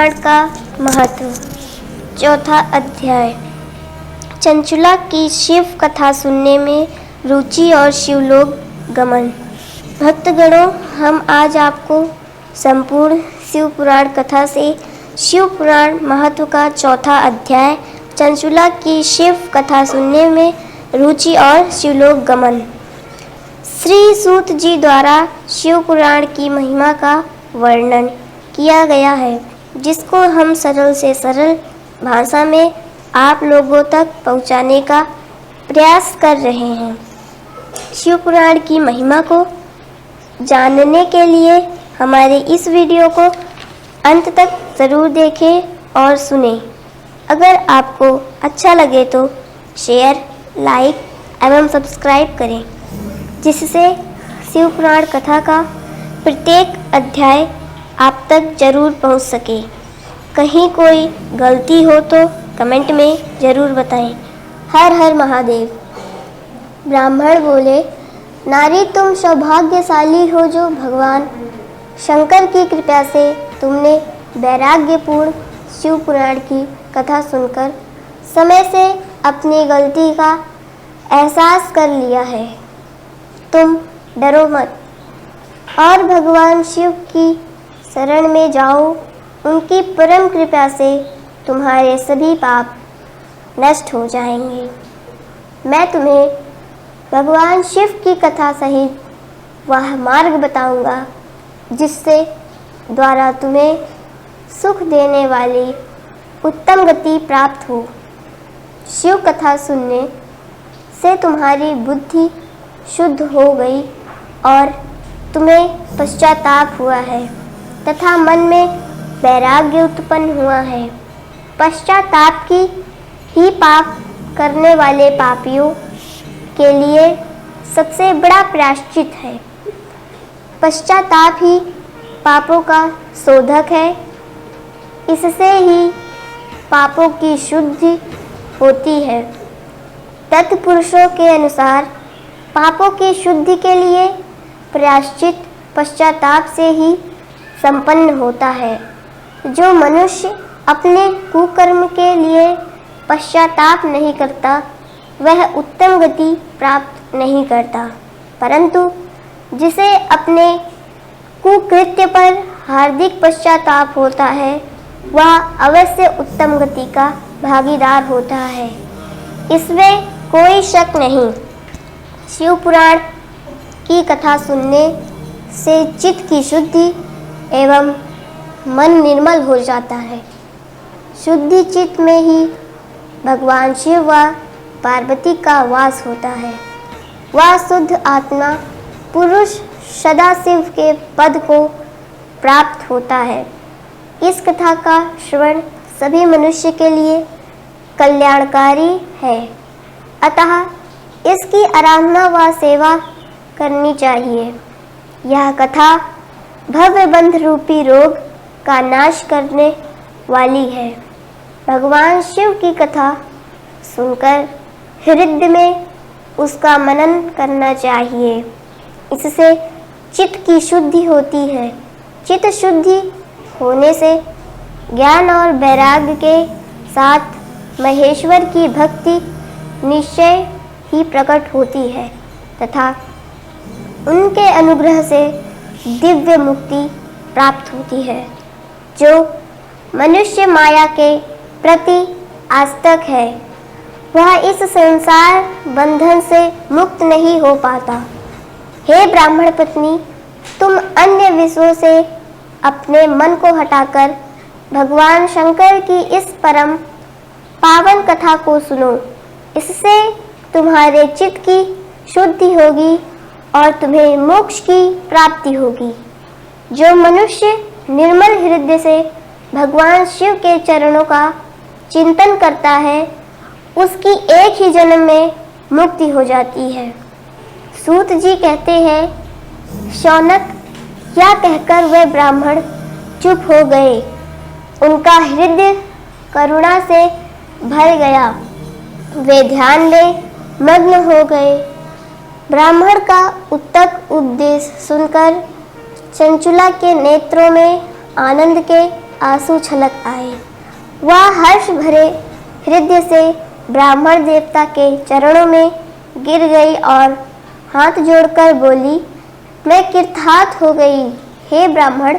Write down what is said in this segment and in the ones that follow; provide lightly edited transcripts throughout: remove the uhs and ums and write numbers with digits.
पुराण का महत्व। चौथा अध्याय। चंचुला की शिव कथा सुनने में रुचि और शिवलोक गमन। भक्तगणों, हम आज आपको संपूर्ण शिव पुराण कथा से शिव पुराण महत्व का चौथा अध्याय, चंचुला की शिव कथा सुनने में रुचि और शिवलोक गमन, श्री सूत जी द्वारा शिव पुराण की महिमा का वर्णन किया गया है, जिसको हम सरल से सरल भाषा में आप लोगों तक पहुंचाने का प्रयास कर रहे हैं। शिव पुराण की महिमा को जानने के लिए हमारे इस वीडियो को अंत तक ज़रूर देखें और सुनें। अगर आपको अच्छा लगे तो शेयर, लाइक एवं सब्सक्राइब करें, जिससे शिव पुराण कथा का प्रत्येक अध्याय आप तक जरूर पहुंच सके। कहीं कोई गलती हो तो कमेंट में ज़रूर बताएं। हर हर महादेव। ब्राह्मण बोले, नारी तुम सौभाग्यशाली हो जो भगवान शंकर की कृपा से तुमने वैराग्यपूर्ण शिव पुराण की कथा सुनकर समय से अपनी गलती का एहसास कर लिया है। तुम डरो मत और भगवान शिव की शरण में जाओ। उनकी परम कृपा से तुम्हारे सभी पाप नष्ट हो जाएंगे। मैं तुम्हें भगवान शिव की कथा सहित वह मार्ग बताऊंगा, जिससे द्वारा तुम्हें सुख देने वाली उत्तम गति प्राप्त हो। शिव कथा सुनने से तुम्हारी बुद्धि शुद्ध हो गई और तुम्हें पश्चाताप हुआ है तथा मन में वैराग्य उत्पन्न हुआ है। पश्चाताप की ही पाप करने वाले पापियों के लिए सबसे बड़ा प्रायश्चित है। पश्चाताप ही पापों का शोधक है। इससे ही पापों की शुद्धि होती है। तत्पुरुषों के अनुसार पापों की शुद्धि के लिए प्रायश्चित पश्चाताप से ही संपन्न होता है। जो मनुष्य अपने कुकर्म के लिए पश्चाताप नहीं करता, वह उत्तम गति प्राप्त नहीं करता, परंतु जिसे अपने कुकृत्य पर हार्दिक पश्चाताप होता है, वह अवश्य उत्तम गति का भागीदार होता है। इसमें कोई शक नहीं। शिव पुराण की कथा सुनने से चित्त की शुद्धि एवं मन निर्मल हो जाता है। शुद्धि चित्त में ही भगवान शिव व पार्वती का वास होता है। वह शुद्ध आत्मा पुरुष सदाशिव के पद को प्राप्त होता है। इस कथा का श्रवण सभी मनुष्य के लिए कल्याणकारी है, अतः इसकी आराधना व सेवा करनी चाहिए। यह कथा भव्य बंध रूपी रोग का नाश करने वाली है। भगवान शिव की कथा सुनकर हृदय में उसका मनन करना चाहिए। इससे चित्त की शुद्धि होती है। चित्त शुद्धि होने से ज्ञान और वैराग्य के साथ महेश्वर की भक्ति निश्चय ही प्रकट होती है तथा उनके अनुग्रह से दिव्य मुक्ति प्राप्त होती है। जो मनुष्य माया के प्रति आसक्त है, वह इस संसार बंधन से मुक्त नहीं हो पाता। हे ब्राह्मण पत्नी, तुम अन्य विषयों से अपने मन को हटाकर भगवान शंकर की इस परम पावन कथा को सुनो। इससे तुम्हारे चित्त की शुद्धि होगी और तुम्हें मोक्ष की प्राप्ति होगी। जो मनुष्य निर्मल हृदय से भगवान शिव के चरणों का चिंतन करता है, उसकी एक ही जन्म में मुक्ति हो जाती है। सूत जी कहते हैं, शौनक क्या कहकर वे ब्राह्मण चुप हो गए। उनका हृदय करुणा से भर गया। वे ध्यान में मग्न हो गए। ब्राह्मण का उत्तक उपदेश सुनकर चंचुला के नेत्रों में आनंद के आंसू छलक आए। वह हर्ष भरे हृदय से ब्राह्मण देवता के चरणों में गिर गई और हाथ जोड़कर बोली, मैं कृतार्थ हो गई। हे ब्राह्मण,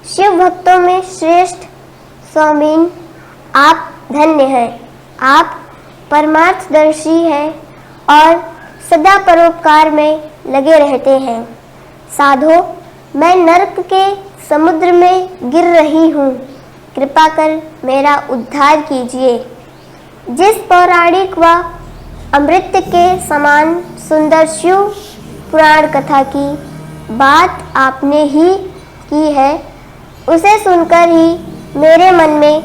शिव भक्तों में श्रेष्ठ स्वामीन, आप धन्य हैं। आप परमार्थदर्शी हैं और सदा परोपकार में लगे रहते हैं। साधो, मैं नरक के समुद्र में गिर रही हूँ, कृपा कर मेरा उद्धार कीजिए। जिस पौराणिक व अमृत के समान सुंदर शिव पुराण कथा की बात आपने ही की है, उसे सुनकर ही मेरे मन में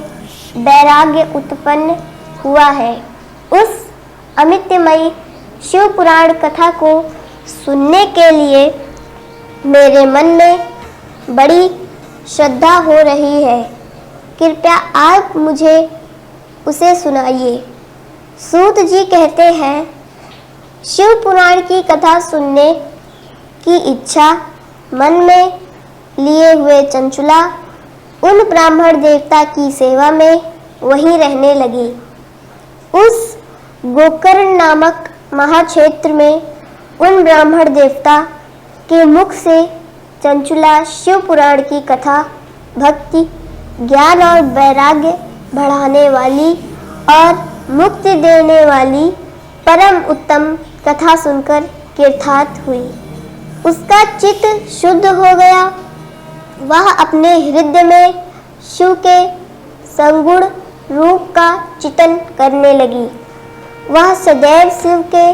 वैराग्य उत्पन्न हुआ है। उस अमितमयी शिव पुराण कथा को सुनने के लिए मेरे मन में बड़ी श्रद्धा हो रही है। कृपया आप मुझे उसे सुनाइए। सूत जी कहते हैं, शिव पुराण की कथा सुनने की इच्छा मन में लिए हुए चंचुला उन ब्राह्मण देवता की सेवा में वहीं रहने लगी। उस गोकर्ण नामक महाक्षेत्र में उन ब्राह्मण देवता के मुख से चंचुला शिव पुराण की कथा भक्ति, ज्ञान और वैराग्य बढ़ाने वाली और मुक्ति देने वाली परम उत्तम कथा सुनकर कृतार्थ हुई। उसका चित्त शुद्ध हो गया। वह अपने हृदय में शिव के सगुण रूप का चिंतन करने लगी। वह सदैव शिव के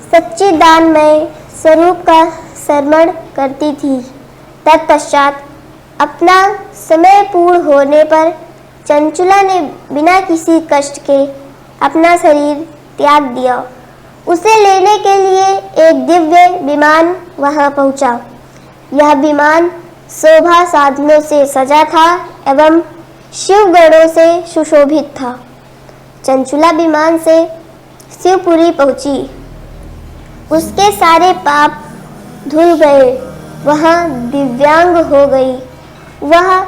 सच्चिदानमय स्वरूप का स्मरण करती थी। तत्पश्चात अपना समय पूर्ण होने पर चंचुला ने बिना किसी कष्ट के अपना शरीर त्याग दिया। उसे लेने के लिए एक दिव्य विमान वहां पहुंचा। यह विमान शोभा साधनों से सजा था एवं शिवगणों से सुशोभित था। चंचुला विमान से शिवपुरी पहुंची। उसके सारे पाप धुल गए। वह दिव्यांग हो गई। वह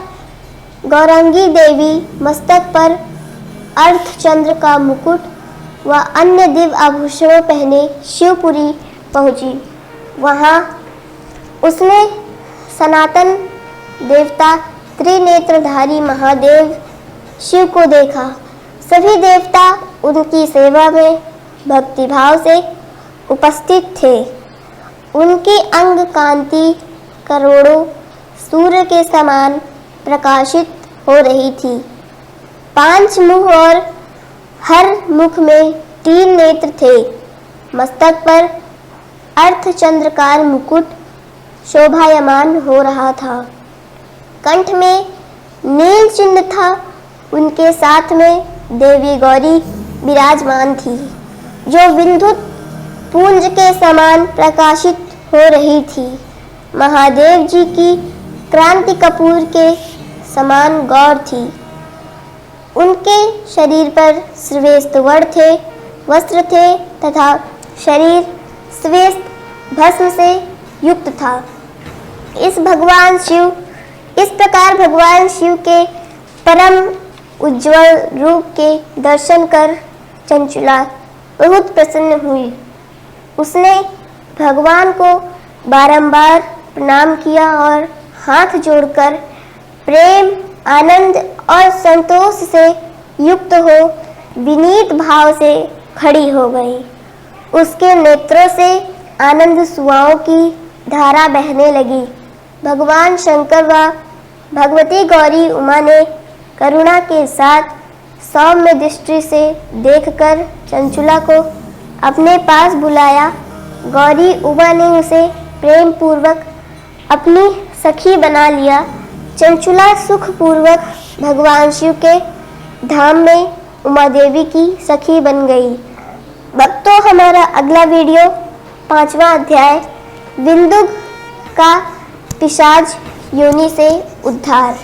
गौरांगी देवी मस्तक पर अर्धचंद्र का मुकुट व अन्य दिव्य आभूषणों पहने शिवपुरी पहुंची। वहां उसने सनातन देवता त्रिनेत्रधारी महादेव शिव को देखा। सभी देवता उनकी सेवा में भक्तिभाव से उपस्थित थे। उनकी अंग कांति करोड़ों सूर्य के समान प्रकाशित हो रही थी। 5 मुख और हर मुख में 3 नेत्र थे। मस्तक पर अर्धचंद्रकार मुकुट शोभायमान हो रहा था। कंठ में नील चिन्ह था। उनके साथ में देवी गौरी विराजमान थी, जो विद्युत पुंज के समान प्रकाशित हो रही थी। महादेव जी की क्रांति कपूर के समान गौर थी। उनके शरीर पर श्वेत वस्त्र थे तथा शरीर श्वेत भस्म से युक्त था। इस प्रकार भगवान शिव के परम उज्जवल रूप के दर्शन कर चंचुला बहुत प्रसन्न हुई। उसने भगवान को बारंबार प्रणाम किया और हाथ जोड़कर प्रेम, आनंद और संतोष से युक्त हो विनीत भाव से खड़ी हो गई। उसके नेत्रों से आनंद सुआओं की धारा बहने लगी। भगवान शंकर व भगवती गौरी उमा ने करुणा के साथ सौम्य दृष्टि से देखकर चंचुला को अपने पास बुलाया। गौरी उमा ने उसे प्रेम पूर्वक अपनी सखी बना लिया। चंचुला सुख पूर्वक भगवान शिव के धाम में उमा देवी की सखी बन गई। भक्तों, हमारा अगला वीडियो 5वां अध्याय बिंदु का पिशाच योनि से उद्धार।